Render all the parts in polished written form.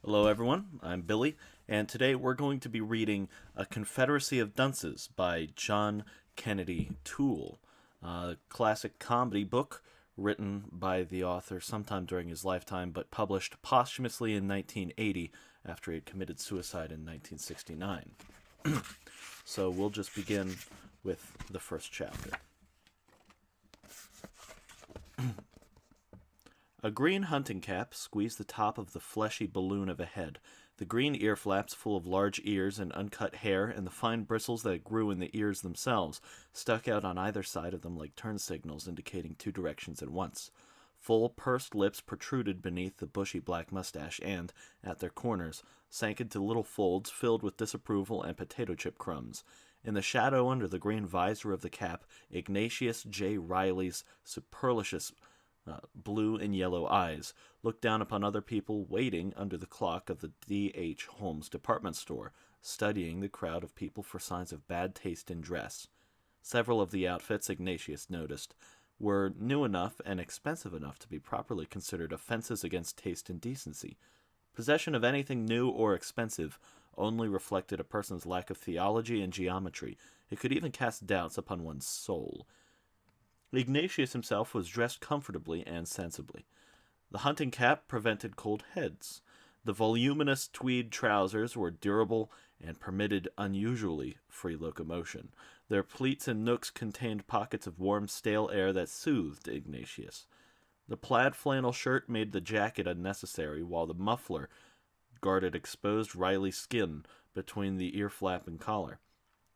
Hello, everyone. I'm Billy, and today we're going to be reading A Confederacy of Dunces by John Kennedy Toole, a classic comedy book written by the author sometime during his lifetime, but published posthumously in 1980 after he had committed suicide in 1969. So we'll just begin with the first chapter. A green hunting cap squeezed the top of the fleshy balloon of a head, the green ear flaps full of large ears and uncut hair, and the fine bristles that grew in the ears themselves stuck out on either side of them like turn signals indicating two directions at once. Full, pursed lips protruded beneath the bushy black mustache and, at their corners, sank into little folds filled with disapproval and potato chip crumbs. In the shadow under the green visor of the cap, Ignatius J. Riley's supercilious blue and yellow eyes looked down upon other people waiting under the clock of the D.H. Holmes department store, studying the crowd of people for signs of bad taste in dress. Several of the outfits, Ignatius noticed, were new enough and expensive enough to be properly considered offenses against taste and decency. Possession of anything new or expensive only reflected a person's lack of theology and geometry. It could even cast doubts upon one's soul. Ignatius himself was dressed comfortably and sensibly. The hunting cap prevented cold heads. The voluminous tweed trousers were durable and permitted unusually free locomotion. Their pleats and nooks contained pockets of warm, stale air that soothed Ignatius. The plaid flannel shirt made the jacket unnecessary, while the muffler guarded exposed Riley's skin between the ear flap and collar.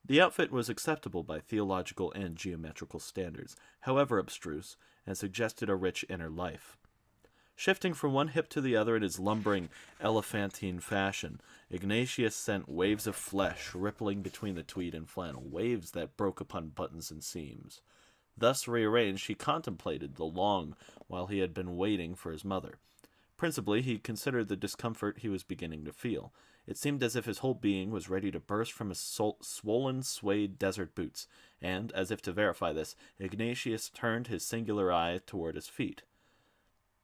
The outfit was acceptable by theological and geometrical standards, however abstruse, and suggested a rich inner life. Shifting from one hip to the other in his lumbering, elephantine fashion, Ignatius sent waves of flesh rippling between the tweed and flannel, waves that broke upon buttons and seams. Thus rearranged, he contemplated the long while he had been waiting for his mother. Principally, he considered the discomfort he was beginning to feel. It seemed as if his whole being was ready to burst from his swollen, suede desert boots, and, as if to verify this, Ignatius turned his singular eye toward his feet.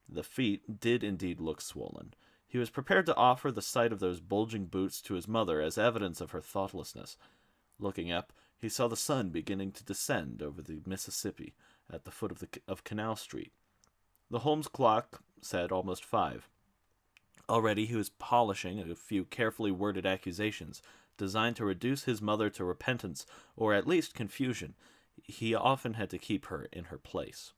The feet did indeed look swollen. He was prepared to offer the sight of those bulging boots to his mother as evidence of her thoughtlessness. Looking up, he saw the sun beginning to descend over the Mississippi at the foot of Canal Street. The Holmes clock said almost 5. Already he was polishing a few carefully worded accusations designed to reduce his mother to repentance, or at least confusion. He often had to keep her in her place.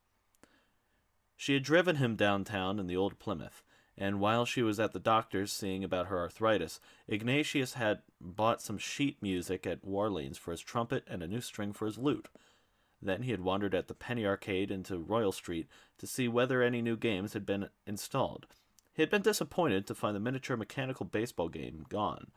She had driven him downtown in the old Plymouth, and while she was at the doctor's seeing about her arthritis, Ignatius had bought some sheet music at Warlene's for his trumpet and a new string for his lute. Then he had wandered at the Penny Arcade into Royal Street to see whether any new games had been installed. He had been disappointed to find the miniature mechanical baseball game gone.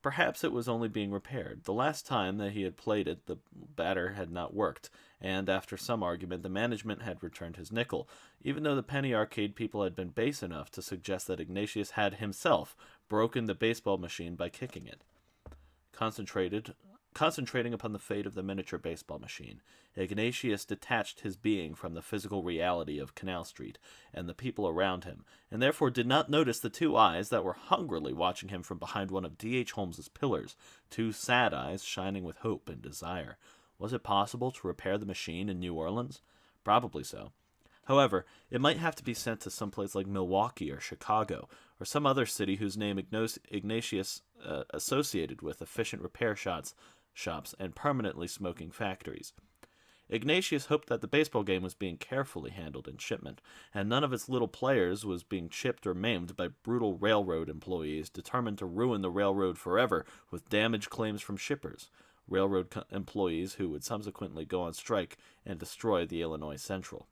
Perhaps it was only being repaired. The last time that he had played it, the batter had not worked, and after some argument, the management had returned his nickel, even though the Penny Arcade people had been base enough to suggest that Ignatius had himself broken the baseball machine by kicking it. Concentrating upon the fate of the miniature baseball machine, Ignatius detached his being from the physical reality of Canal Street and the people around him, and therefore did not notice the two eyes that were hungrily watching him from behind one of D.H. Holmes's pillars, two sad eyes shining with hope and desire. Was it possible to repair the machine in New Orleans? Probably so. However, it might have to be sent to some place like Milwaukee or Chicago, or some other city whose name Ignatius associated with efficient repair shops and permanently smoking factories. Ignatius hoped that the baseball game was being carefully handled in shipment, and none of its little players was being chipped or maimed by brutal railroad employees determined to ruin the railroad forever with damage claims from shippers, railroad employees who would subsequently go on strike and destroy the Illinois Central.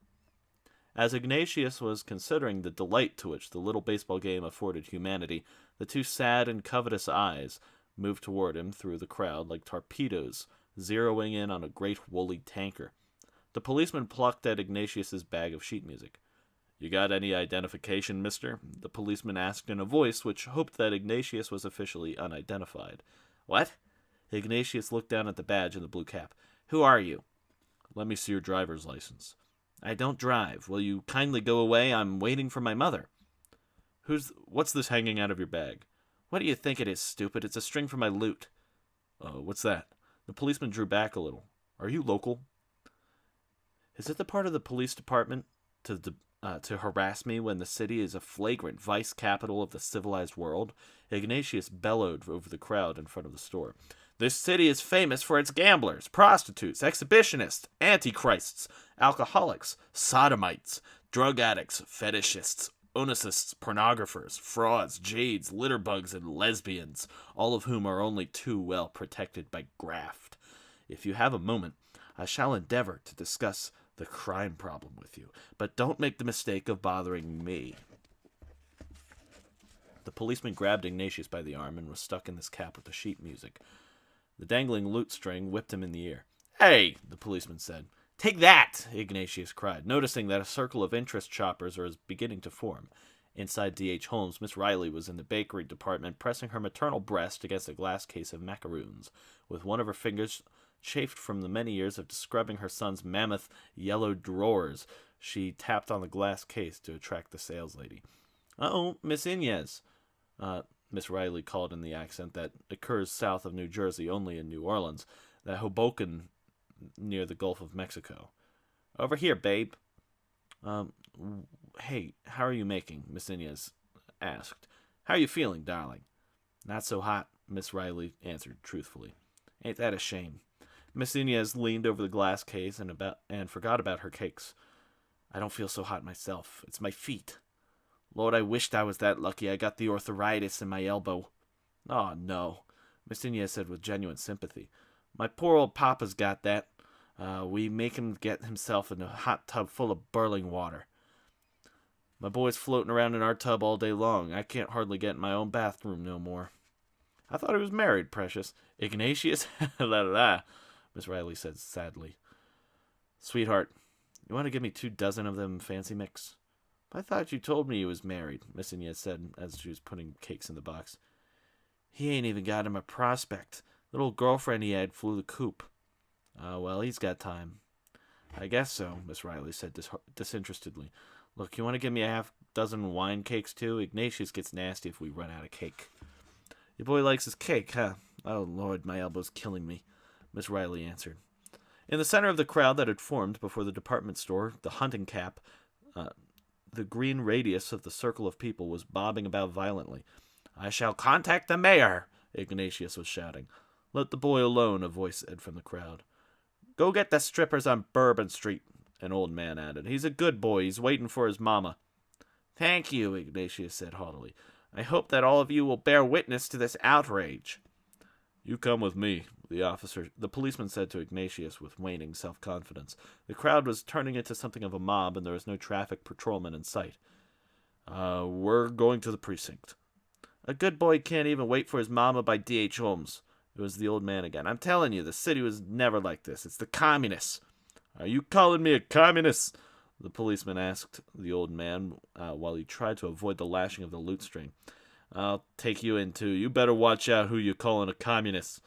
As Ignatius was considering the delight to which the little baseball game afforded humanity, the two sad and covetous eyes moved toward him through the crowd like torpedoes, zeroing in on a great woolly tanker. The policeman plucked at Ignatius's bag of sheet music. "You got any identification, mister?" the policeman asked in a voice which hoped that Ignatius was officially unidentified. "What?" Ignatius looked down at the badge and the blue cap. "Who are you?" "Let me see your driver's license." "I don't drive. Will you kindly go away? I'm waiting for my mother." What's this hanging out of your bag? What do you think it is, stupid? It's a string from my lute. What's that? The policeman drew back a little. Are you local? Is it the part of the police department to harass me when the city is a flagrant vice capital of the civilized world? Ignatius bellowed over the crowd in front of the store. This city is famous for its gamblers, prostitutes, exhibitionists, antichrists, alcoholics, sodomites, drug addicts, fetishists, onicists, pornographers, frauds, jades, litterbugs, and lesbians, all of whom are only too well protected by graft. If you have a moment, I shall endeavor to discuss the crime problem with you, but don't make the mistake of bothering me. The policeman grabbed Ignatius by the arm and was stuck in his cap with the sheet music. The dangling lute string whipped him in the ear. Hey, the policeman said. Take that, Ignatius cried, noticing that a circle of interest shoppers was beginning to form. Inside D.H. Holmes, Miss Riley was in the bakery department pressing her maternal breast against a glass case of macaroons, with one of her fingers chafed from the many years of scrubbing her son's mammoth yellow drawers. She tapped on the glass case to attract the saleslady. Oh, Miss Inez, Miss Riley called in the accent that occurs south of New Jersey, only in New Orleans, that Hoboken near the Gulf of Mexico. Over here, babe. Hey, how are you making? Miss Inez asked. How are you feeling, darling? Not so hot, Miss Riley answered truthfully. Ain't that a shame? Miss Inez leaned over the glass case and forgot about her cakes. I don't feel so hot myself. It's my feet. Lord, I wished I was that lucky. I got the arthritis in my elbow. Oh, no, Miss Inez said with genuine sympathy. My poor old papa's got that. We make him get himself in a hot tub full of boiling water. My boy's floating around in our tub all day long. I can't hardly get in my own bathroom no more. I thought he was married, precious. Ignatius? La la la, Miss Riley said sadly. Sweetheart, you want to give me 24 of them fancy mix? I thought you told me he was married, Miss Inez said as she was putting cakes in the box. He ain't even got him a prospect. The little girlfriend he had flew the coop. Well, he's got time. I guess so, Miss Riley said disinterestedly. Look, you want to give me a half dozen wine cakes, too? Ignatius gets nasty if we run out of cake. Your boy likes his cake, huh? Oh, Lord, my elbow's killing me, Miss Riley answered. In the center of the crowd that had formed before the department store, the hunting cap, the green radius of the circle of people was bobbing about violently. I shall contact the mayor, Ignatius was shouting. Let the boy alone, a voice said from the crowd. Go get the strippers on Bourbon Street, an old man added. He's a good boy. He's waiting for his mama. Thank you, Ignatius said haughtily. I hope that all of you will bear witness to this outrage. You come with me, the policeman said to Ignatius with waning self-confidence. The crowd was turning into something of a mob, and there was no traffic patrolman in sight. We're going to the precinct. A good boy can't even wait for his mama by D.H. Holmes. It was the old man again. I'm telling you, the city was never like this. It's the communists. Are you calling me a communist? The policeman asked the old man while he tried to avoid the lashing of the lute string. I'll take you in, too. You better watch out who you're calling a communist.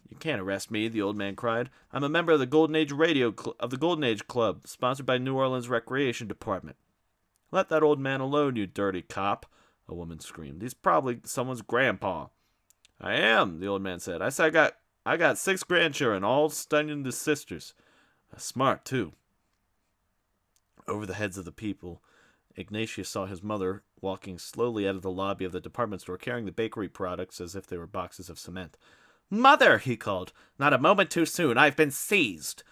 You can't arrest me, the old man cried. I'm a member of the Golden Age Golden Age Club, sponsored by New Orleans Recreation Department. Let that old man alone, you dirty cop, a woman screamed. He's probably someone's grandpa. I am, the old man said. I got 6 grandchildren, all studying the sisters. Smart, too. Over the heads of the people, Ignatius saw his mother walking slowly out of the lobby of the department store, carrying the bakery products as if they were boxes of cement. Mother, he called. Not a moment too soon. I've been seized.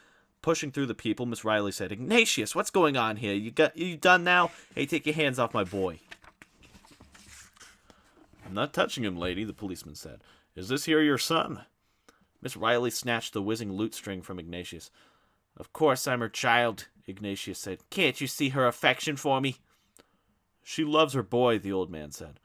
Pushing through the people, Miss Riley said, Ignatius, what's going on here? You done now? Hey, take your hands off my boy. I'm not touching him, lady, the policeman said. Is this here your son? Miss Riley snatched the whizzing lute string from Ignatius. Of course I'm her child, Ignatius said. Can't you see her affection for me? She loves her boy, the old man said.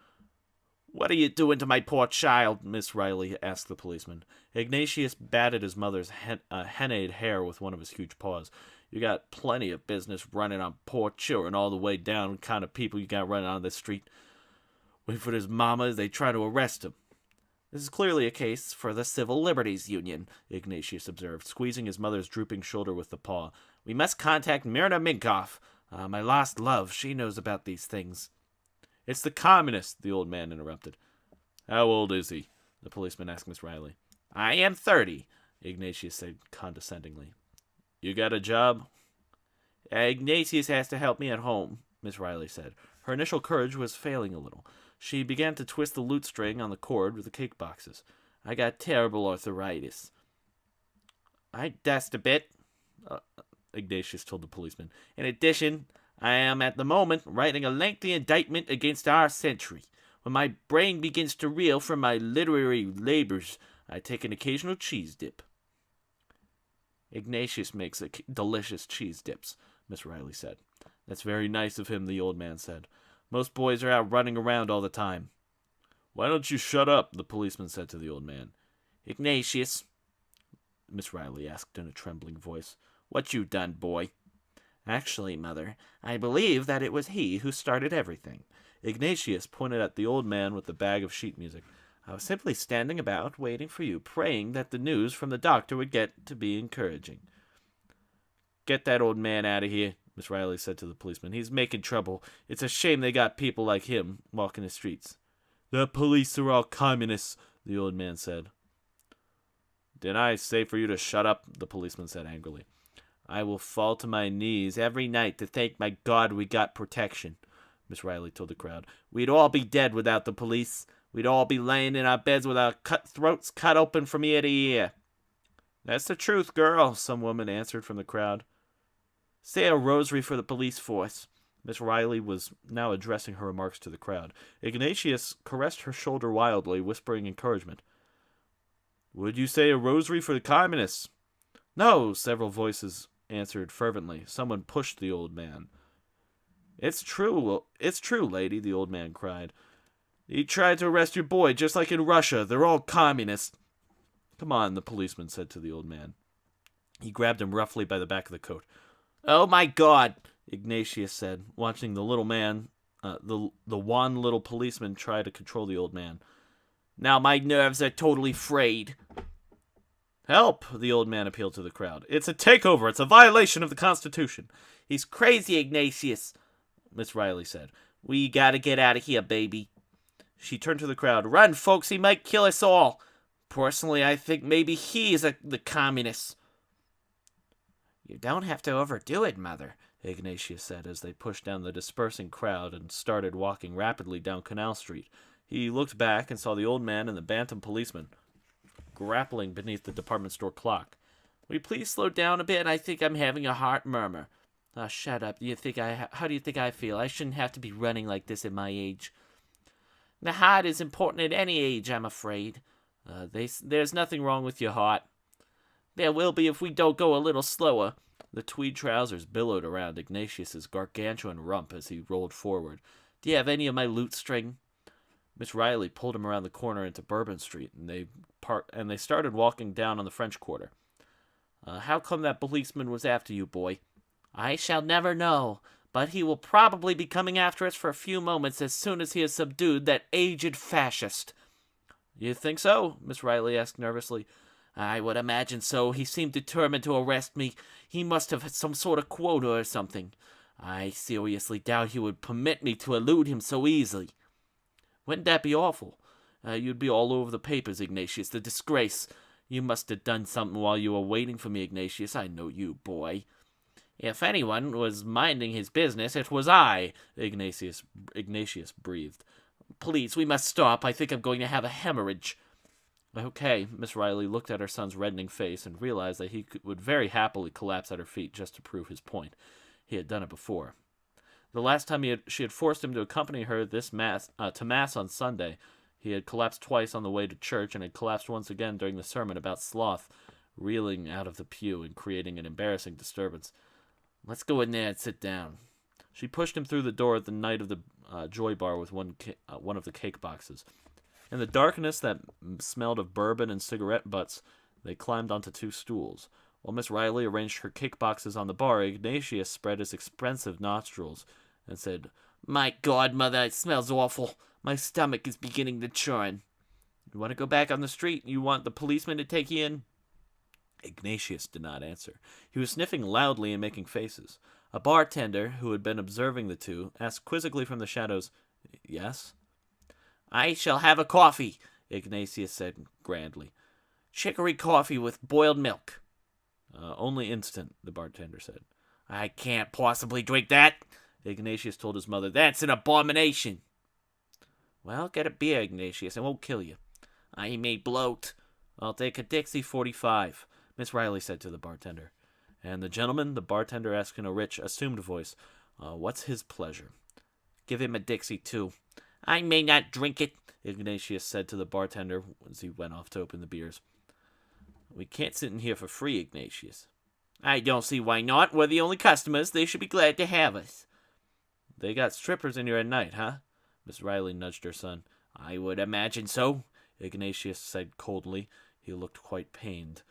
What are you doing to my poor child? Miss Riley asked the policeman. Ignatius batted his mother's hennaed hair with one of his huge paws. You got plenty of business running on poor children all the way down, kind of people you got running on the street. Wait for his mama as they try to arrest him. This is clearly a case for the Civil Liberties Union, Ignatius observed, squeezing his mother's drooping shoulder with the paw. We must contact Myrna Minkoff, my lost love. She knows about these things. It's the communist, the old man interrupted. How old is he? The policeman asked Miss Riley. I am 30, Ignatius said condescendingly. You got a job? Ignatius has to help me at home, Miss Riley said. Her initial courage was failing a little. She began to twist the lute string on the cord with the cake boxes. I got terrible arthritis. I dust a bit, Ignatius told the policeman. In addition, I am at the moment writing a lengthy indictment against our century. When my brain begins to reel from my literary labors, I take an occasional cheese dip. Ignatius makes delicious cheese dips, Miss Riley said. That's very nice of him, the old man said. Most boys are out running around all the time. Why don't you shut up, the policeman said to the old man. Ignatius, Miss Riley asked in a trembling voice, what you done, boy? Actually, Mother, I believe that it was he who started everything. Ignatius pointed at the old man with the bag of sheet music. I was simply standing about, waiting for you, praying that the news from the doctor would get to be encouraging. Get that old man out of here, Miss Riley said to the policeman. He's making trouble. It's a shame they got people like him walking the streets. The police are all communists, the old man said. Didn't I say for you to shut up? The policeman said angrily. I will fall to my knees every night to thank my God we got protection, Miss Riley told the crowd. We'd all be dead without the police. We'd all be laying in our beds with our throats cut open from ear to ear. That's the truth, girl, some woman answered from the crowd. Say a rosary for the police force. Miss Riley was now addressing her remarks to the crowd. Ignatius caressed her shoulder wildly, whispering encouragement. Would you say a rosary for the communists? No, several voices answered fervently. Someone pushed the old man. It's true, lady, the old man cried. He tried to arrest your boy, just like in Russia. They're all communists. Come on, the policeman said to the old man. He grabbed him roughly by the back of the coat. Oh, my God, Ignatius said, watching the little man, the wan little policeman try to control the old man. Now my nerves are totally frayed. Help, the old man appealed to the crowd. It's a takeover. It's a violation of the Constitution. He's crazy, Ignatius, Miss Riley said. We gotta get out of here, baby. She turned to the crowd. Run, folks, he might kill us all. Personally, I think maybe he's the communist. You don't have to overdo it, Mother, Ignatius said as they pushed down the dispersing crowd and started walking rapidly down Canal Street. He looked back and saw the old man and the bantam policeman grappling beneath the department store clock. Will you please slow down a bit? I think I'm having a heart murmur. Oh, shut up. How do you think I feel? I shouldn't have to be running like this at my age. The heart is important at any age, I'm afraid. There's nothing wrong with your heart. There will be if we don't go a little slower. The tweed trousers billowed around Ignatius's gargantuan rump as he rolled forward. Do you have any of my lute string? Miss Riley pulled him around the corner into Bourbon Street, and they started walking down on the French Quarter. How come that policeman was after you, boy? I shall never know, but he will probably be coming after us for a few moments as soon as he has subdued that aged fascist. You think so? Miss Riley asked nervously. I would imagine so. He seemed determined to arrest me. He must have some sort of quota or something. I seriously doubt he would permit me to elude him so easily. Wouldn't that be awful? You'd be all over the papers, Ignatius. The disgrace. You must have done something while you were waiting for me, Ignatius. I know you, boy. If anyone was minding his business, it was I, Ignatius breathed. Please, we must stop. I think I'm going to have a hemorrhage. Okay, Miss Riley looked at her son's reddening face and realized that he would very happily collapse at her feet just to prove his point. He had done it before. The last time she had forced him to accompany her to Mass on Sunday, he had collapsed twice on the way to church and had collapsed once again during the sermon about sloth, reeling out of the pew and creating an embarrassing disturbance. Let's go in there and sit down. She pushed him through the door at the night of the Joy Bar with one of the cake boxes. In the darkness that smelled of bourbon and cigarette butts, they climbed onto two stools. While Miss Riley arranged her cake boxes on the bar, Ignatius spread his expressive nostrils and said, My God, Mother, it smells awful. My stomach is beginning to churn. You want to go back on the street? You want the policeman to take you in? Ignatius did not answer. He was sniffing loudly and making faces. A bartender, who had been observing the two, asked quizzically from the shadows, Yes? I shall have a coffee, Ignatius said grandly. Chicory coffee with boiled milk. Only instant, the bartender said. I can't possibly drink that, Ignatius told his mother. That's an abomination. Well, get a beer, Ignatius. It won't kill you. I may bloat. I'll take a Dixie 45, Miss Riley said to the bartender. And the gentleman, the bartender asked in a rich, assumed voice, what's his pleasure? Give him a Dixie, too. I may not drink it, Ignatius said to the bartender as he went off to open the beers. We can't sit in here for free, Ignatius. I don't see why not. We're the only customers. They should be glad to have us. They got strippers in here at night, huh? Miss Riley nudged her son. I would imagine so, Ignatius said coldly. He looked quite pained.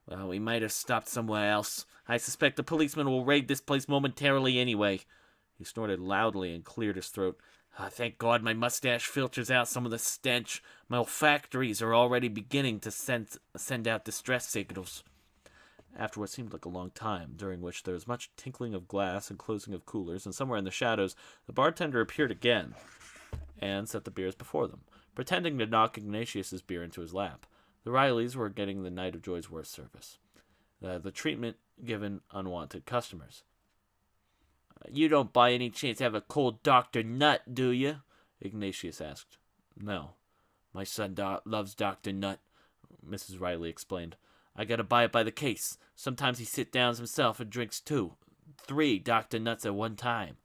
Well, we might have stopped somewhere else. I suspect the policeman will raid this place momentarily anyway. He snorted loudly and cleared his throat. Thank God my mustache filters out some of the stench. My olfactories are already beginning to send out distress signals. After what seemed like a long time, during which there was much tinkling of glass and closing of coolers, and somewhere in the shadows, the bartender appeared again and set the beers before them, pretending to knock Ignatius's beer into his lap. The Rileys were getting the night of joy's worst service. The treatment given unwanted customers. You don't by any chance have a cold Dr. Nutt, do you? Ignatius asked. No. My son loves Dr. Nutt, Mrs. Riley explained. I gotta buy it by the case. Sometimes he sits down himself and drinks 2, 3 Dr. Nutts at one time.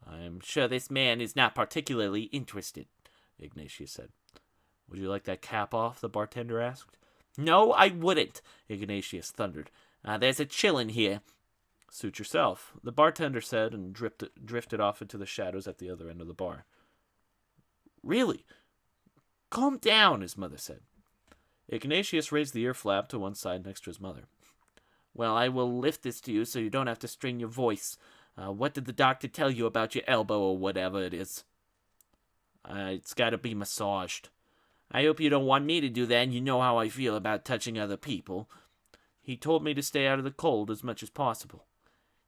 I'm sure this man is not particularly interested, Ignatius said. Would you like that cap off? The bartender asked. No, I wouldn't, Ignatius thundered. There's a chill in here. Suit yourself, the bartender said, and drifted off into the shadows at the other end of the bar. Really? Calm down, his mother said. Ignatius raised the ear flap to one side next to his mother. Well, I will lift this to you so you don't have to strain your voice. What did the doctor tell you about your elbow or whatever it is? It's got to be massaged. I hope you don't want me to do that, and you know how I feel about touching other people. He told me to stay out of the cold as much as possible.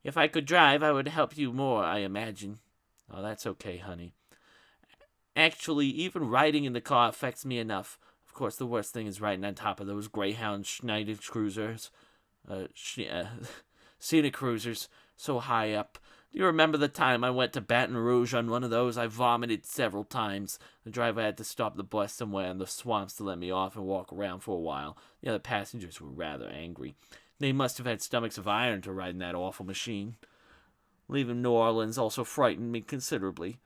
If I could drive, I would help you more, I imagine. Oh, that's okay, honey. Actually, even riding in the car affects me enough. Of course, the worst thing is riding on top of those Greyhound Schneider cruisers. Scenic cruisers, so high up. Do you remember the time I went to Baton Rouge on one of those? I vomited several times. The driver had to stop the bus somewhere in the swamps to let me off and walk around for a while. The other passengers were rather angry. They must have had stomachs of iron to ride in that awful machine. Leaving New Orleans also frightened me considerably.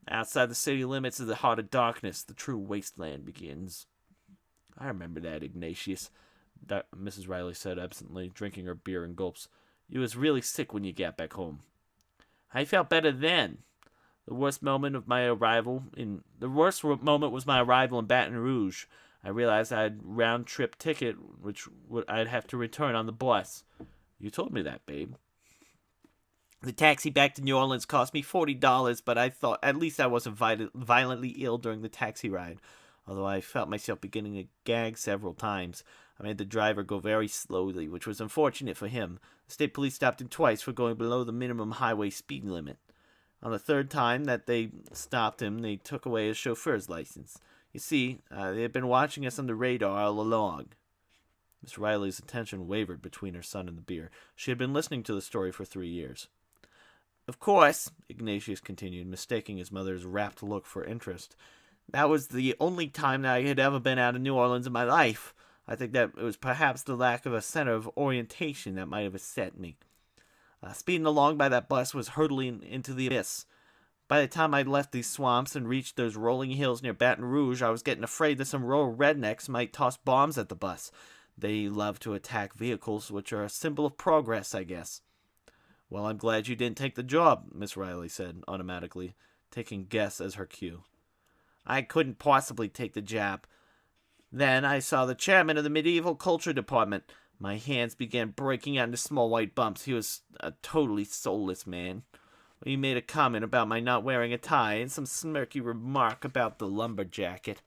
Outside the city limits of the heart of darkness, the true wasteland begins. I remember that, Ignatius, Mrs. Riley said absently, drinking her beer in gulps. You was really sick when you got back home. I felt better then. The worst moment was my arrival in Baton Rouge. I realized I had round-trip ticket, which I'd have to return on the bus. You told me that, babe. The taxi back to New Orleans cost me $40, but I thought at least I wasn't violently ill during the taxi ride, although I felt myself beginning to gag several times. I made the driver go very slowly, which was unfortunate for him. The state police stopped him twice for going below the minimum highway speed limit. On the third time that they stopped him, they took away his chauffeur's license. You see, they had been watching us on the radar all along. Miss Riley's attention wavered between her son and the beer. She had been listening to the story for 3 years. Of course, Ignatius continued, mistaking his mother's rapt look for interest, that was the only time that I had ever been out of New Orleans in my life. I think that it was perhaps the lack of a center of orientation that might have upset me. Speeding along by that bus was hurtling into the abyss. By the time I'd left these swamps and reached those rolling hills near Baton Rouge, I was getting afraid that some rural rednecks might toss bombs at the bus. They love to attack vehicles, which are a symbol of progress, I guess. Well, I'm glad you didn't take the job, Miss Riley said, automatically, taking guess as her cue. I couldn't possibly take the job. Then I saw the chairman of the medieval culture department. My hands began breaking out into small white bumps. He was a totally soulless man. He made a comment about my not wearing a tie and some smirky remark about the lumber jacket.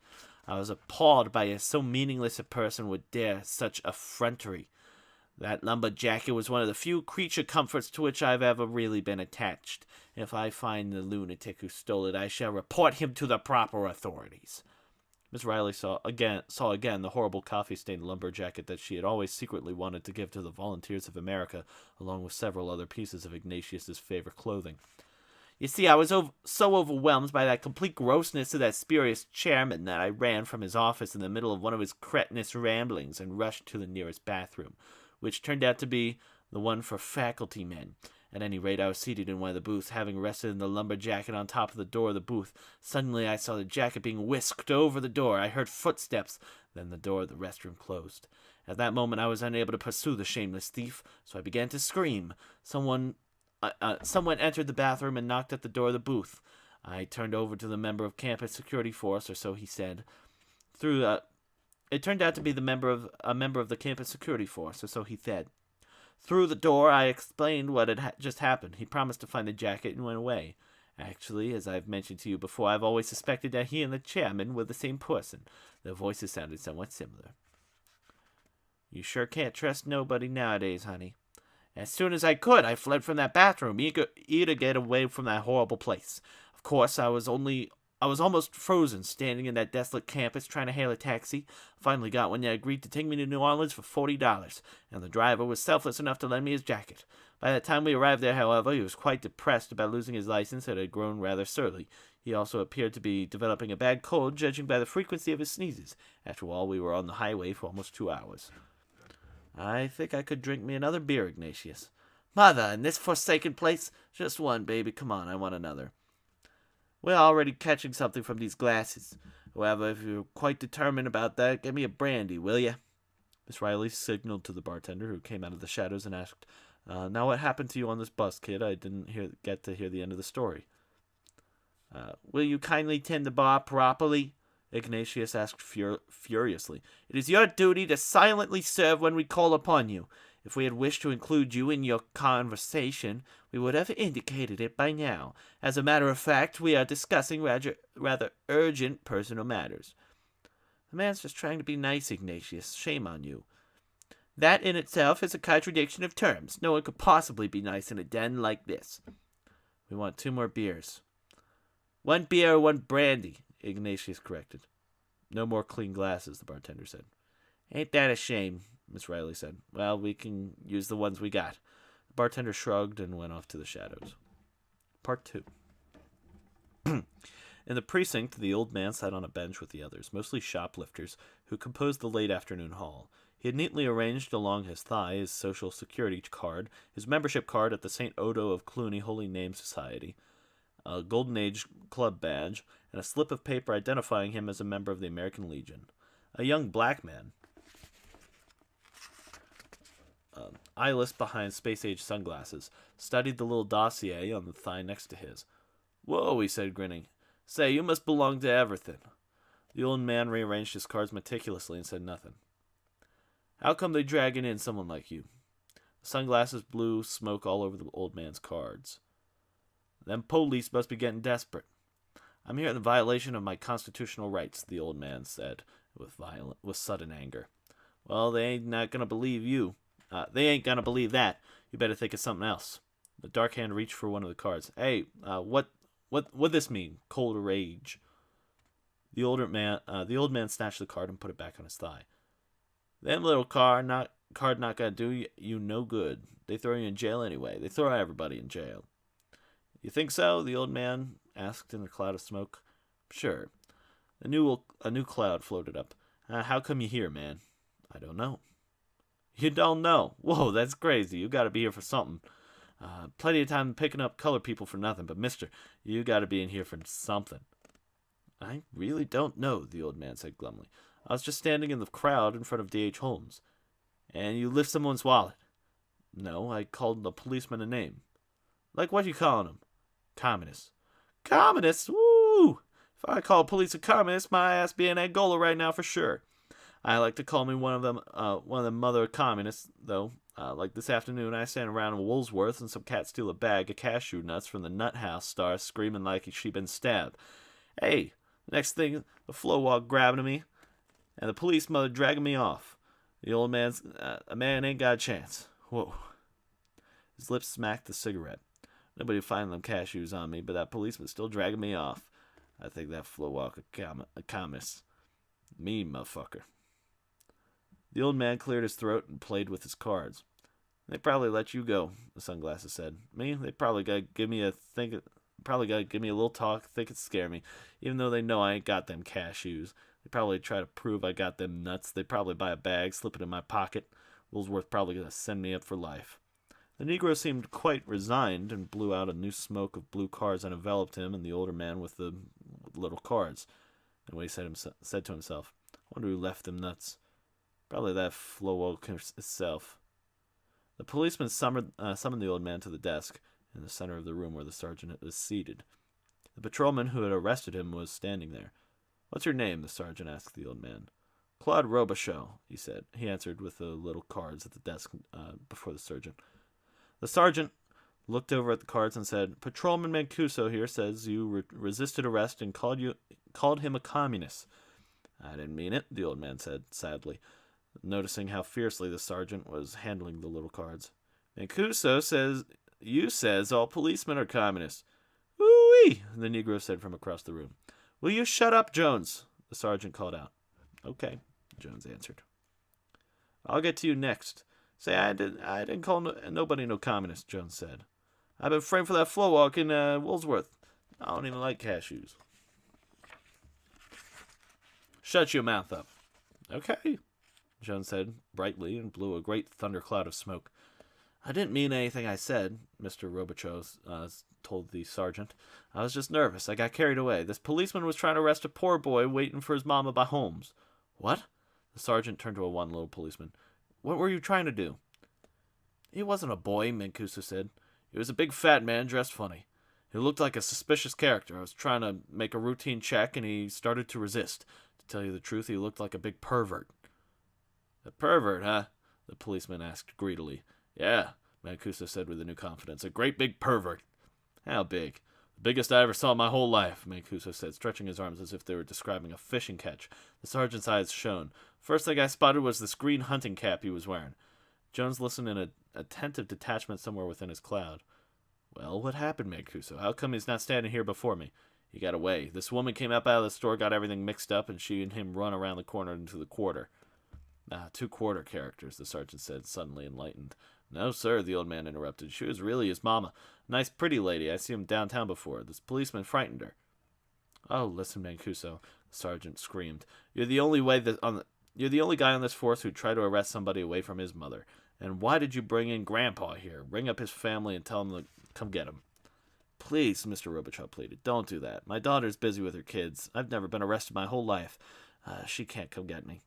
I was appalled by so meaningless a person would dare such effrontery. That lumberjacket was one of the few creature comforts to which I've ever really been attached. If I find the lunatic who stole it, I shall report him to the proper authorities. Miss Riley saw again the horrible coffee-stained lumberjacket that she had always secretly wanted to give to the Volunteers of America, along with several other pieces of Ignatius's favorite clothing. You see, I was so overwhelmed by that complete grossness of that spurious chairman that I ran from his office in the middle of one of his cretinous ramblings and rushed to the nearest bathroom, which turned out to be the one for faculty men. At any rate, I was seated in one of the booths, having rested in the lumberjacket on top of the door of the booth. Suddenly, I saw the jacket being whisked over the door. I heard footsteps. Then the door of the restroom closed. At that moment, I was unable to pursue the shameless thief, so I began to scream. Someone entered the bathroom and knocked at the door of the booth. I turned over to the member of campus security force, or so he said. It turned out to be a member of the campus security force, or so he said. Through the door, I explained what had just happened. He promised to find the jacket and went away. Actually, as I've mentioned to you before, I've always suspected that he and the chairman were the same person. Their voices sounded somewhat similar. You sure can't trust nobody nowadays, honey. As soon as I could, I fled from that bathroom, eager to get away from that horrible place. Of course, I was almost frozen, standing in that desolate campus trying to hail a taxi. Finally got one that agreed to take me to New Orleans for $40, and the driver was selfless enough to lend me his jacket. By the time we arrived there, however, he was quite depressed about losing his license and had grown rather surly. He also appeared to be developing a bad cold, judging by the frequency of his sneezes. After all, we were on the highway for almost 2 hours. I think I could drink me another beer, Ignatius. Mother, in this forsaken place? Just one, baby. Come on, I want another. We're already catching something from these glasses. However, if you're quite determined about that, give me a brandy, will you? Miss Riley signaled to the bartender, who came out of the shadows and asked, now what happened to you on this bus, kid? I didn't get to hear the end of the story. Will you kindly tend the bar properly? Ignatius asked furiously. It is your duty to silently serve when we call upon you. If we had wished to include you in your conversation, we would have indicated it by now. As a matter of fact, we are discussing rather urgent personal matters. The man's just trying to be nice, Ignatius. Shame on you. That in itself is a contradiction of terms. No one could possibly be nice in a den like this. We want 2 more beers. 1 beer or 1 brandy, Ignatius corrected. No more clean glasses, the bartender said. Ain't that a shame, Miss Riley said. Well, we can use the ones we got. The bartender shrugged and went off to the shadows. Part 2. In the precinct, the old man sat on a bench with the others, mostly shoplifters, who composed the late afternoon hall. He had neatly arranged along his thigh his social security card, his membership card at the St. Odo of Cluny Holy Name Society, a Golden Age club badge, and a slip of paper identifying him as a member of the American Legion. A young black man, eyeless behind space-age sunglasses, studied the little dossier on the thigh next to his. Whoa, he said, grinning. Say, you must belong to everything. The old man rearranged his cards meticulously and said nothing. How come they dragging in someone like you? The sunglasses blew smoke all over the old man's cards. Them police must be getting desperate. I'm here in violation of my constitutional rights, the old man said with sudden anger. Well, they ain't not gonna believe you. They ain't gonna believe that. You better think of something else. The dark hand reached for one of the cards. Hey, what this mean? Cold rage. The old man snatched the card and put it back on his thigh. Them little card not gonna do you no good. They throw you in jail anyway. They throw everybody in jail. You think so? The old man asked in a cloud of smoke. Sure. A new cloud floated up. How come you here, man? I don't know. You don't know? Whoa, that's crazy. You gotta be here for something. Plenty of time picking up colored people for nothing, but mister, you gotta be in here for something. I really don't know, the old man said glumly. I was just standing in the crowd in front of D.H. Holmes. And you lift someone's wallet. No, I called the policeman a name. Like what you calling him? Communist. Communist? Woo! If I call police a communist, my ass be in Angola right now for sure. I like to call me one of them mother communists, though. Like this afternoon, I stand around in Woolsworth and some cat steal a bag of cashew nuts from the nut house star, screaming like she been stabbed. Hey, next thing, the flow walk grabbing me, and the police mother dragging me off. The old man's... a man ain't got a chance. Whoa. His lips smacked the cigarette. Nobody'd find them cashews on me, but that policeman's still dragging me off. I think that flowwalk a communist. Me, motherfucker. The old man cleared his throat and played with his cards. They probably let you go, the sunglasses said. Me, they probably gotta give me a little talk, think it scare me, even though they know I ain't got them cashews. They probably try to prove I got them nuts. They probably buy a bag, slip it in my pocket. Woolsworth probably gonna send me up for life. The Negro seemed quite resigned and blew out a new smoke of blue cards that enveloped him and the older man with the little cards. And he said to himself, I wonder who left them nuts. Probably that Flowwalk itself. The policeman summoned the old man to the desk in the center of the room where the sergeant was seated. The patrolman who had arrested him was standing there. What's your name? The sergeant asked the old man. Claude Robichaud, he said. He answered with the little cards at the desk before the sergeant. The sergeant looked over at the cards and said, Patrolman Mancuso here says you resisted arrest and called him a communist. I didn't mean it, the old man said sadly, noticing how fiercely the sergeant was handling the little cards. Mancuso says all policemen are communists. Ooh-wee, the Negro said from across the room. Will you shut up, Jones? The sergeant called out. Okay, Jones answered. I'll get to you next. Say, I didn't call nobody no communist, Jones said. I've been framed for that flowwalk in Woolsworth. I don't even like cashews. Shut your mouth up. Okay, Jones said brightly and blew a great thundercloud of smoke. I didn't mean anything I said, Mr. Robichaud told the sergeant. I was just nervous. I got carried away. This policeman was trying to arrest a poor boy waiting for his mama by Holmes. What? The sergeant turned to one little policeman. What were you trying to do? He wasn't a boy, Mancuso said. He was a big fat man dressed funny. He looked like a suspicious character. I was trying to make a routine check, and he started to resist. To tell you the truth, he looked like a big pervert. A pervert, huh? The policeman asked greedily. Yeah, Mancuso said with a new confidence. A great big pervert. How big? The biggest I ever saw in my whole life, Mancuso said, stretching his arms as if they were describing a fishing catch. The sergeant's eyes shone. First thing I spotted was this green hunting cap he was wearing. Jones listened in an attentive detachment somewhere within his cloud. Well, what happened, Mancuso? How come he's not standing here before me? He got away. This woman came up out of the store, got everything mixed up, and she and him run around the corner into the quarter. 2 quarter characters, the sergeant said, suddenly enlightened. No, sir, the old man interrupted. She was really his mama. Nice, pretty lady. I seen him downtown before. This policeman frightened her. Oh, listen, Mancuso, the sergeant screamed. You're the only guy on this force who'd try to arrest somebody away from his mother. And why did you bring in Grandpa here? Ring up his family and tell him to come get him. Please, Mr. Robichaud pleaded. Don't do that. My daughter's busy with her kids. I've never been arrested my whole life. She can't come get me.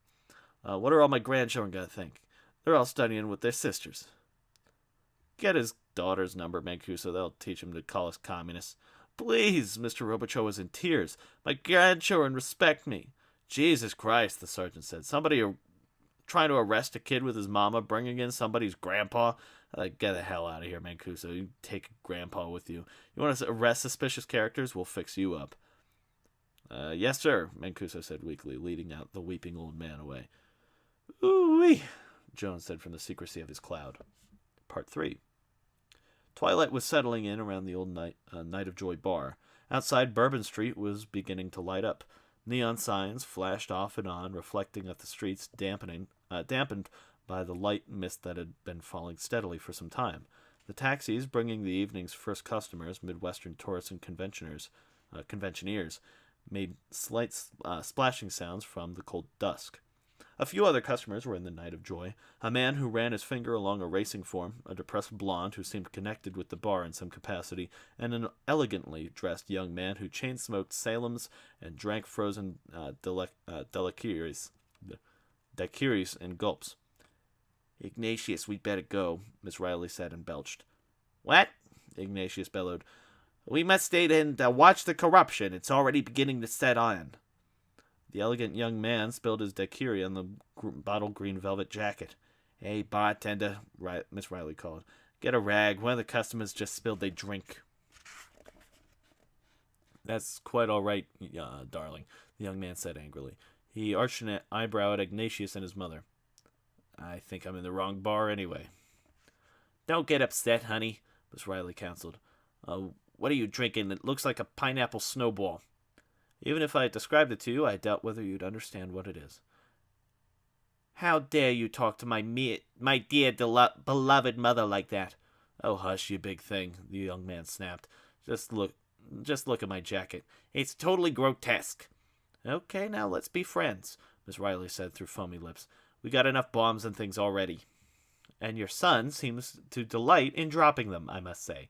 What are all my grandchildren going to think? They're all studying with their sisters. Get his daughter's number, Mancuso. They'll teach him to call us communists. Please, Mr. Robichaud was in tears. My grandchildren respect me. Jesus Christ, the sergeant said. Somebody trying to arrest a kid with his mama, bringing in somebody's grandpa? Get the hell out of here, Mancuso. You take grandpa with you. You want to arrest suspicious characters? We'll fix you up. Yes, sir, Mancuso said weakly, leading out the weeping old man away. Ooh-wee, Jones said from the secrecy of his cloud. Part 3. Twilight was settling in around the old Night of Joy bar. Outside, Bourbon Street was beginning to light up. Neon signs flashed off and on, reflecting at the streets, dampened by the light mist that had been falling steadily for some time. The taxis, bringing the evening's first customers, Midwestern tourists and conventioneers, made slight splashing sounds from the cold dusk. A few other customers were in the Night of Joy. A man who ran his finger along a racing form, a depressed blonde who seemed connected with the bar in some capacity, and an elegantly dressed young man who chain-smoked Salems and drank frozen daiquiris in gulps. Ignatius, we'd better go, Miss Riley said and belched. What? Ignatius bellowed. We must stay and watch the corruption. It's already beginning to set on. The elegant young man spilled his daiquiri on the bottle green velvet jacket. Hey, bartender, Miss Riley called. Get a rag. One of the customers just spilled their drink. That's quite all right, darling, the young man said angrily. He arched an eyebrow at Ignatius and his mother. I think I'm in the wrong bar anyway. Don't get upset, honey, Miss Riley counseled. What are you drinking? It looks like a pineapple snowball. Even if I described it to you, I doubt whether you'd understand what it is. How dare you talk to my dear beloved mother like that? Oh, hush, you big thing, the young man snapped. Just look at my jacket. It's totally grotesque. Okay, now let's be friends, Miss Riley said through foamy lips. We got enough bombs and things already. And your son seems to delight in dropping them, I must say.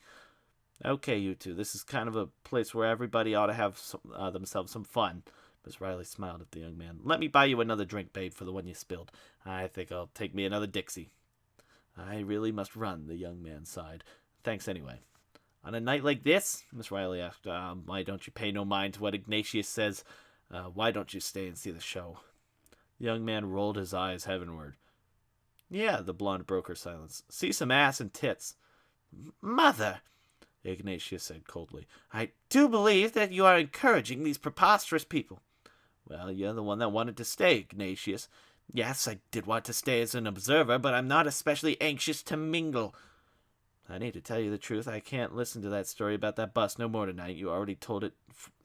Okay, you two, this is kind of a place where everybody ought to have themselves some fun. Miss Riley smiled at the young man. Let me buy you another drink, babe, for the one you spilled. I think I'll take me another Dixie. I really must run, the young man sighed. Thanks anyway. On a night like this, Miss Riley asked, why don't you pay no mind to what Ignatius says? Why don't you stay and see the show? The young man rolled his eyes heavenward. Yeah, the blonde broke her silence. See some ass and tits. Mother, Ignatius said coldly, I do believe that you are encouraging these preposterous people. Well, you're the one that wanted to stay, Ignatius. Yes, I did want to stay as an observer, but I'm not especially anxious to mingle. I need to tell you the truth. I can't listen to that story about that bus no more tonight. You already told it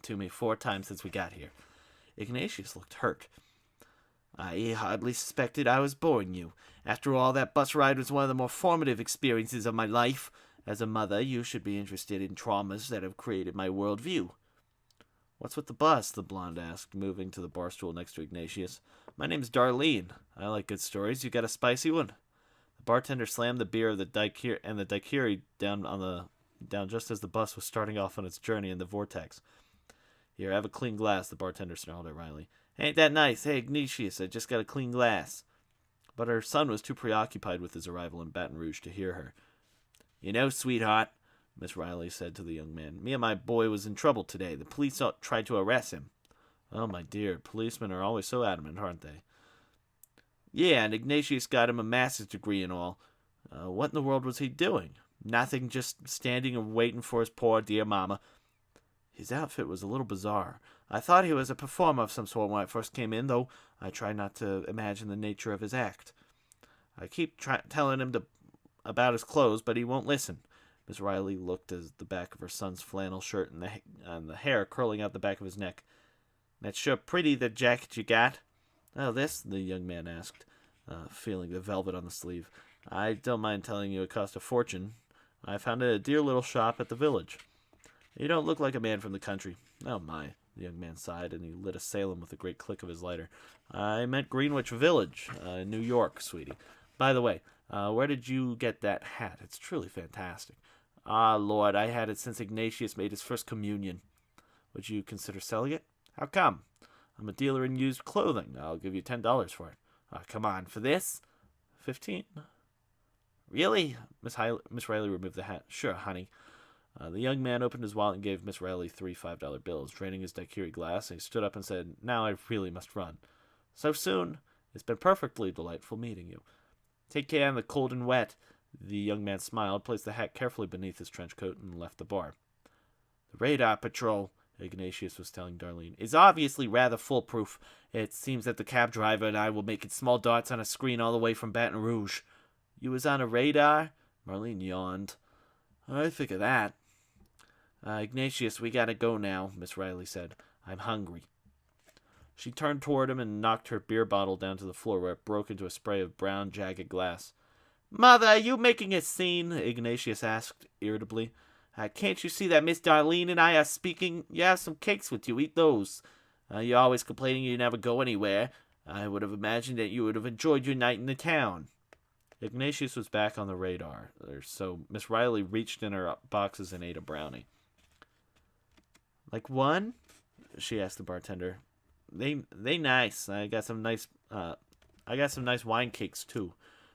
to me 4 times since we got here. Ignatius looked hurt. I hardly suspected I was boring you. After all, that bus ride was one of the more formative experiences of my life. As a mother, you should be interested in traumas that have created my worldview. What's with the bus? The blonde asked, moving to the bar stool next to Ignatius. My name's Darlene. I like good stories. You got a spicy one? The bartender slammed the beer of the daiquiri down just as the bus was starting off on its journey in the vortex. Here, have a clean glass, the bartender snarled at Riley. Ain't that nice? Hey, Ignatius, I just got a clean glass. But her son was too preoccupied with his arrival in Baton Rouge to hear her. You know, sweetheart, Miss Riley said to the young man, me and my boy was in trouble today. The police tried to arrest him. Oh, my dear, policemen are always so adamant, aren't they? Yeah, and Ignatius got him a master's degree and all. What in the world was he doing? Nothing, just standing and waiting for his poor dear mama. His outfit was a little bizarre. I thought he was a performer of some sort when I first came in, though I tried not to imagine the nature of his act. I keep telling him about his clothes, but he won't listen. Miss Riley looked at the back of her son's flannel shirt and the hair curling out the back of his neck. That's sure pretty, the jacket you got. Oh, this? The young man asked, feeling the velvet on the sleeve. I don't mind telling you it cost a fortune. I found it at a dear little shop at the village. You don't look like a man from the country. Oh, my. The young man sighed, and he lit a Salem with a great click of his lighter. I meant Greenwich Village, New York, sweetie. By the way, where did you get that hat? It's truly fantastic. Ah, Lord, I had it since Ignatius made his first communion. Would you consider selling it? How come? I'm a dealer in used clothing. I'll give you $10 for it. Come on, for this? 15? Really? Miss Riley removed the hat. Sure, honey. The young man opened his wallet and gave Miss Riley 3 $5 bills. Draining his daiquiri glass, he stood up and said, Now I really must run. So soon? It's been perfectly delightful meeting you. Take care in the cold and wet. The young man smiled, placed the hat carefully beneath his trench coat, and left the bar. The radar patrol, Ignatius was telling Darlene, is obviously rather foolproof. It seems that the cab driver and I will make small dots on a screen all the way from Baton Rouge. You was on a radar? Marlene yawned. I think of that. Ignatius, we gotta go now, Miss Riley said. I'm hungry. She turned toward him and knocked her beer bottle down to the floor, where it broke into a spray of brown, jagged glass. Mother, are you making a scene? Ignatius asked irritably. Can't you see that Miss Darlene and I are speaking? You have some cakes with you. Eat those. You're always complaining you never go anywhere. I would have imagined that you would have enjoyed your night in the town. Ignatius was back on the radar, so Miss Riley reached in her boxes and ate a brownie. Like one? She asked the bartender. They nice. I got some nice wine cakes too.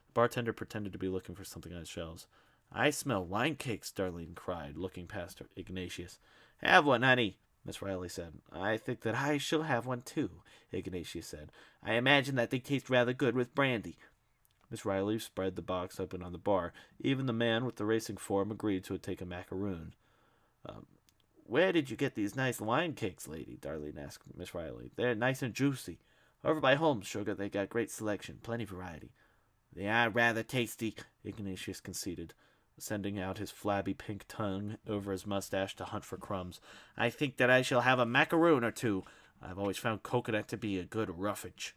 The bartender pretended to be looking for something on his shelves. I smell wine cakes, Darlene cried, looking past Ignatius. Have one, honey, Miss Riley said. I think that I shall have one too, Ignatius said. I imagine that they taste rather good with brandy. Miss Riley spread the box open on the bar. Even the man with the racing form agreed to take a macaroon. Where did you get these nice wine cakes, lady? Darlene asked Miss Riley. They're nice and juicy. Over by Holmes, sugar, they got great selection, plenty variety. They are rather tasty, Ignatius conceded, sending out his flabby pink tongue over his mustache to hunt for crumbs. I think that I shall have a macaroon or two. I've always found coconut to be a good roughage.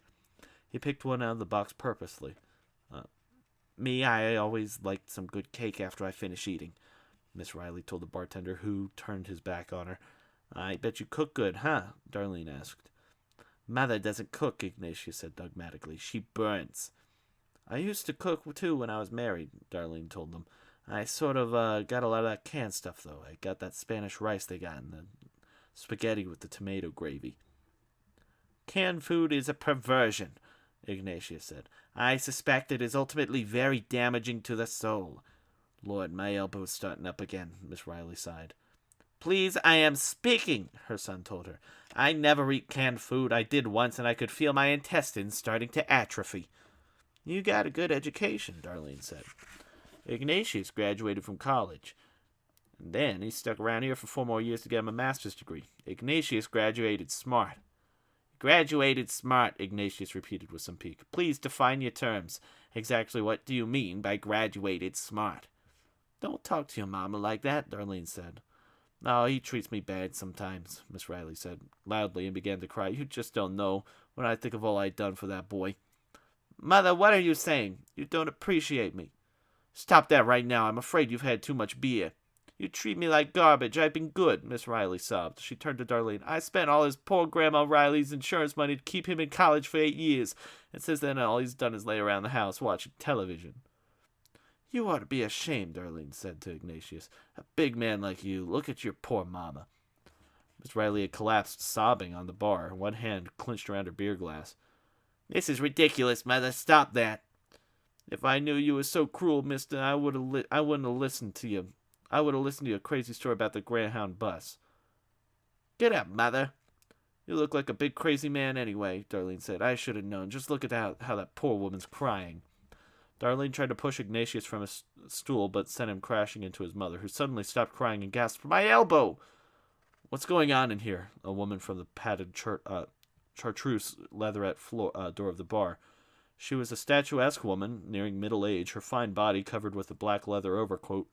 He picked one out of the box purposely. I always liked some good cake after I finish eating, Miss Riley told the bartender, who turned his back on her. I bet you cook good, huh? Darlene asked. Mother doesn't cook, Ignatius said dogmatically. She burns. I used to cook, too, when I was married, Darlene told them. I sort of got a lot of that canned stuff, though. I got that Spanish rice they got and the spaghetti with the tomato gravy. Canned food is a perversion, Ignatius said. I suspect it is ultimately very damaging to the soul. Lord, my elbow's starting up again, Miss Riley sighed. Please, I am speaking, her son told her. I never eat canned food. I did once, and I could feel my intestines starting to atrophy. You got a good education, Darlene said. Ignatius graduated from college. And then he stuck around here for 4 more years to get him a master's degree. Ignatius graduated smart. Graduated smart, Ignatius repeated with some pique. Please define your terms. Exactly what do you mean by graduated smart? Don't talk to your mama like that, Darlene said. Oh, he treats me bad sometimes, Miss Riley said loudly and began to cry. You just don't know when I think of all I'd done for that boy. Mother, what are you saying? You don't appreciate me. Stop that right now. I'm afraid you've had too much beer. You treat me like garbage. I've been good, Miss Riley sobbed. She turned to Darlene. I spent all his poor Grandma Riley's insurance money to keep him in college for 8 years, and since then all he's done is lay around the house watching television. You ought to be ashamed, Darlene said to Ignatius. A big man like you. Look at your poor mama. Miss Riley had collapsed sobbing on the bar, one hand clenched around her beer glass. This is ridiculous, Mother. Stop that. If I knew you were so cruel, mister, I wouldn't have listened to you. I would have listened to your crazy story about the Greyhound bus. Get up, Mother. You look like a big crazy man anyway, Darlene said. I should have known. Just look at how that poor woman's crying. Darlene tried to push Ignatius from his stool, but sent him crashing into his mother, who suddenly stopped crying and gasped, My elbow! What's going on in here? A woman from the padded chartreuse leatherette door of the bar. She was a statuesque woman, nearing middle age, her fine body covered with a black leather overcoat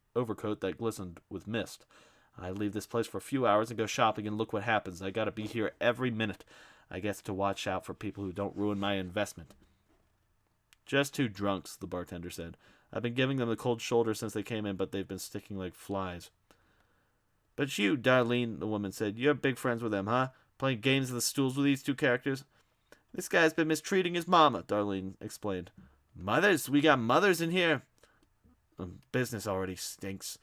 that glistened with mist. I leave this place for a few hours and go shopping, and look what happens. I gotta be here every minute. I guess to watch out for people who don't ruin my investment. Just 2 drunks, the bartender said. I've been giving them the cold shoulder since they came in, but they've been sticking like flies. But you, Darlene, the woman said, you're big friends with them, huh? Playing games of the stools with these 2 characters? This guy's been mistreating his mama, Darlene explained. Mothers? We got mothers in here. Business already stinks.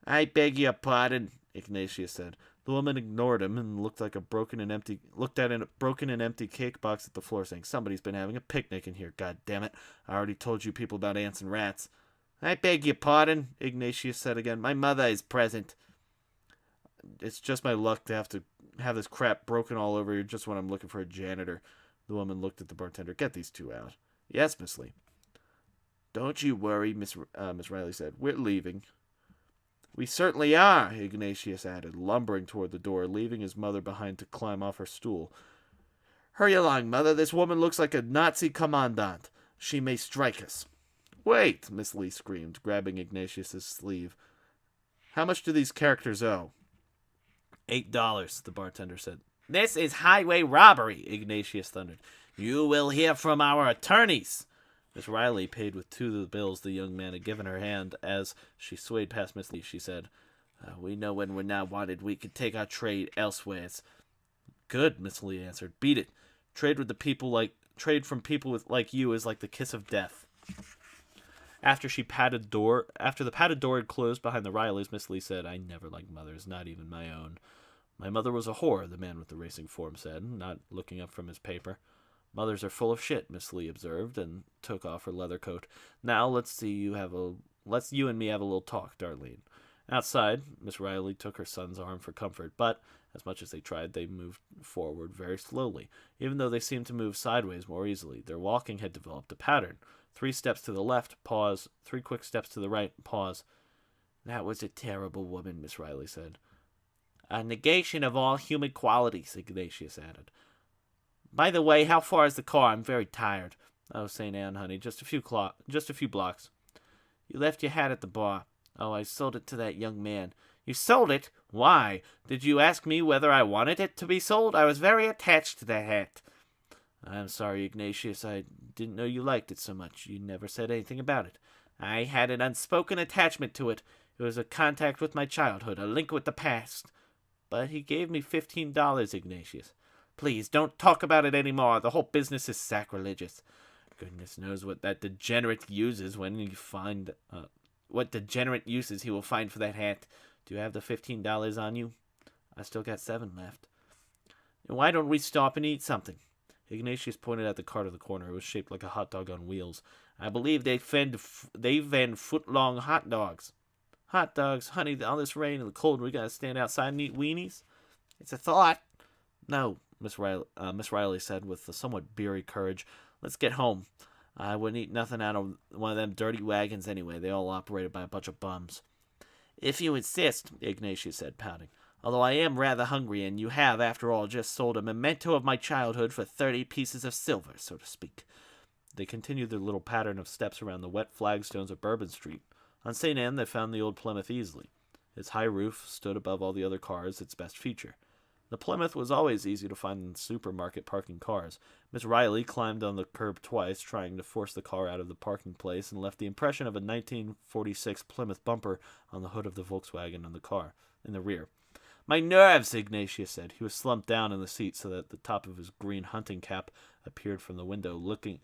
I beg your pardon, Ignatius said. The woman ignored him and looked at a broken and empty cake box at the floor, saying, Somebody's been having a picnic in here, God damn it. I already told you people about ants and rats. I beg your pardon, Ignatius said again. My mother is present. It's just my luck to have this crap broken all over here just when I'm looking for a janitor. The woman looked at the bartender. Get these 2 out. Yes, Miss Lee. Don't you worry, Miss Riley said. We're leaving. We certainly are, Ignatius added, lumbering toward the door, leaving his mother behind to climb off her stool. Hurry along, Mother. This woman looks like a Nazi commandant. She may strike us. Wait, Miss Lee screamed, grabbing Ignatius's sleeve. How much do these characters owe? $8, the bartender said. This is highway robbery, Ignatius thundered. You will hear from our attorneys. Miss Riley paid with 2 of the bills the young man had given her hand. As she swayed past Miss Lee, she said, We know when we're not wanted. We can take our trade elsewheres. Good, Miss Lee answered. Beat it. Trade from people like you is like the kiss of death. After the padded door had closed behind the Rileys, Miss Lee said, I never liked mothers, not even my own. My mother was a whore, the man with the racing form said, not looking up from his paper. Mothers are full of shit, Miss Lee observed, and took off her leather coat. Now let's you and me have a little talk, Darlene. Outside, Miss Riley took her son's arm for comfort, but as much as they tried, they moved forward very slowly, even though they seemed to move sideways more easily. Their walking had developed a pattern. 3 steps to the left, pause. 3 quick steps to the right, pause. That was a terrible woman, Miss Riley said. A negation of all human qualities, Ignatius added. By the way, how far is the car? I'm very tired. Oh, St. Anne, honey, just a few blocks. You left your hat at the bar. Oh, I sold it to that young man. You sold it? Why? Did you ask me whether I wanted it to be sold? I was very attached to that hat. I'm sorry, Ignatius. I didn't know you liked it so much. You never said anything about it. I had an unspoken attachment to it. It was a contact with my childhood, a link with the past. But he gave me $15, Ignatius. Please, don't talk about it any more. The whole business is sacrilegious. Goodness knows what that degenerate uses when you find... what degenerate uses he will find for that hat. Do you have the $15 on you? I still got 7 left. Why don't we stop and eat something? Ignatius pointed at the cart of the corner. It was shaped like a hot dog on wheels. I believe they vend foot-long hot dogs. Hot dogs? Honey, all this rain and the cold, we gotta stand outside and eat weenies? It's a thought. No, Miss Riley said with a somewhat beery courage. Let's get home. I wouldn't eat nothing out of one of them dirty wagons anyway. They all operated by a bunch of bums. If you insist, Ignatius said, pouting. Although I am rather hungry, and you have, after all, just sold a memento of my childhood for 30 pieces of silver, so to speak. They continued their little pattern of steps around the wet flagstones of Bourbon Street. On St. Anne, they found the old Plymouth easily. Its high roof stood above all the other cars, its best feature. The Plymouth was always easy to find in supermarket parking cars. Miss Riley climbed on the curb twice, trying to force the car out of the parking place, and left the impression of a 1946 Plymouth bumper on the hood of the Volkswagen in the rear. My nerves, Ignatius said. He was slumped down in the seat so that the top of his green hunting cap appeared from the window, looking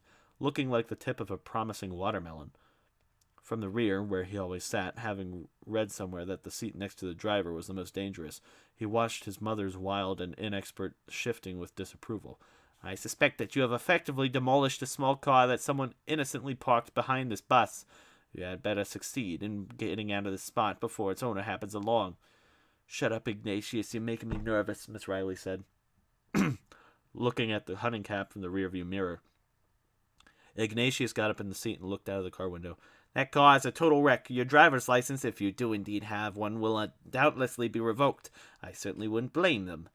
like the tip of a promising watermelon. From the rear, where he always sat, having read somewhere that the seat next to the driver was the most dangerous, he watched his mother's wild and inexpert shifting with disapproval. I suspect that you have effectively demolished a small car that someone innocently parked behind this bus. You had better succeed in getting out of this spot before its owner happens along. Shut up, Ignatius. You're making me nervous, Miss Riley said, looking at the hunting cap from the rearview mirror. Ignatius got up in the seat and looked out of the car window. That car is a total wreck. Your driver's license, if you do indeed have one, will doubtlessly be revoked. I certainly wouldn't blame them.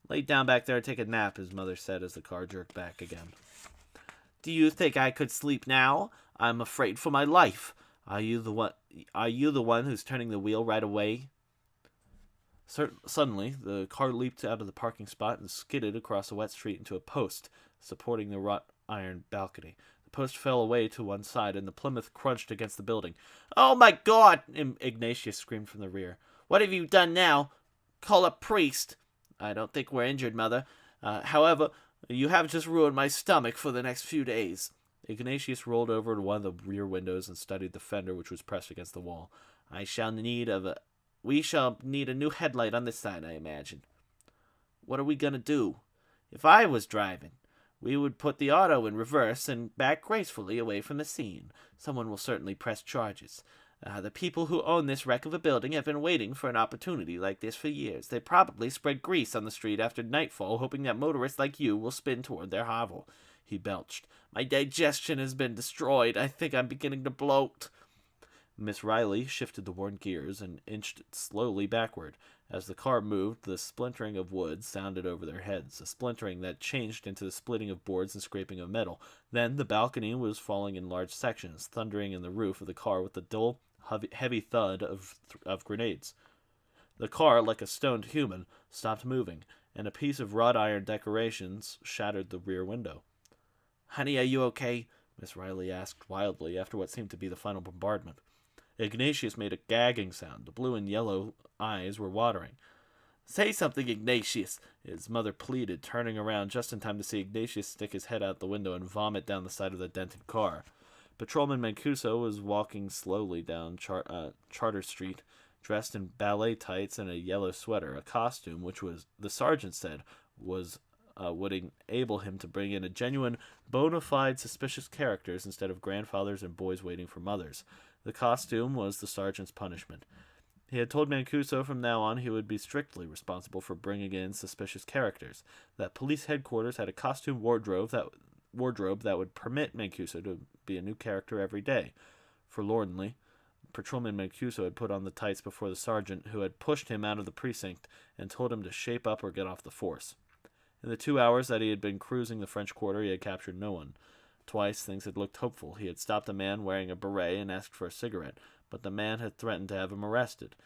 Lay down back there and take a nap, his mother said as the car jerked back again. Do you think I could sleep now? I'm afraid for my life. Are you the one who's turning the wheel right away? Suddenly, the car leaped out of the parking spot and skidded across a wet street into a post supporting the wrought iron balcony. The post fell away to one side, and the Plymouth crunched against the building. Oh, my God! Ignatius screamed from the rear. What have you done now? Call a priest. I don't think we're injured, Mother. However, you have just ruined my stomach for the next few days. Ignatius rolled over to one of the rear windows and studied the fender, which was pressed against the wall. We shall need a new headlight on this side, I imagine. What are we going to do? If I was driving, we would put the auto in reverse and back gracefully away from the scene. Someone will certainly press charges. The people who own this wreck of a building have been waiting for an opportunity like this for years. They probably spread grease on the street after nightfall, hoping that motorists like you will spin toward their hovel. He belched. My digestion has been destroyed. I think I'm beginning to bloat. Miss Riley shifted the worn gears and inched slowly backward. As the car moved, the splintering of wood sounded over their heads, a splintering that changed into the splitting of boards and scraping of metal. Then the balcony was falling in large sections, thundering in the roof of the car with the dull, heavy thud of grenades. The car, like a stoned human, stopped moving, and a piece of wrought iron decorations shattered the rear window. Honey, are you okay? Miss Riley asked wildly after what seemed to be the final bombardment. Ignatius made a gagging sound. The blue and yellow eyes were watering. Say something, Ignatius, his mother pleaded, turning around just in time to see Ignatius stick his head out the window and vomit down the side of the dented car. Patrolman Mancuso was walking slowly down Charter Street, dressed in ballet tights and a yellow sweater, a costume which the sergeant said, would enable him to bring in a genuine, bona fide suspicious characters instead of grandfathers and boys waiting for mothers. The costume was the sergeant's punishment. He had told Mancuso from now on he would be strictly responsible for bringing in suspicious characters, that police headquarters had a costume wardrobe that would permit Mancuso to be a new character every day. Forlornly, Patrolman Mancuso had put on the tights before the sergeant, who had pushed him out of the precinct and told him to shape up or get off the force. In the 2 hours that he had been cruising the French Quarter, he had captured no one. Twice things had looked hopeful. He had stopped a man wearing a beret and asked for a cigarette, but the man had threatened to have him arrested.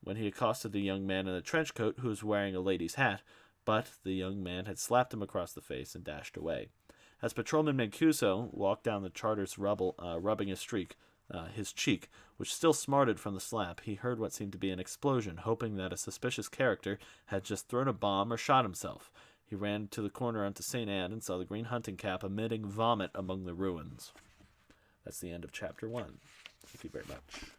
When he accosted the young man in the trench coat who was wearing a lady's hat, but the young man had slapped him across the face and dashed away. As Patrolman Mancuso walked down the Charter's rubble, rubbing his cheek, which still smarted from the slap, he heard what seemed to be an explosion, hoping that a suspicious character had just thrown a bomb or shot himself. He ran to the corner onto St. Anne and saw the green hunting cap emitting vomit among the ruins. That's the end of Chapter 1. Thank you very much.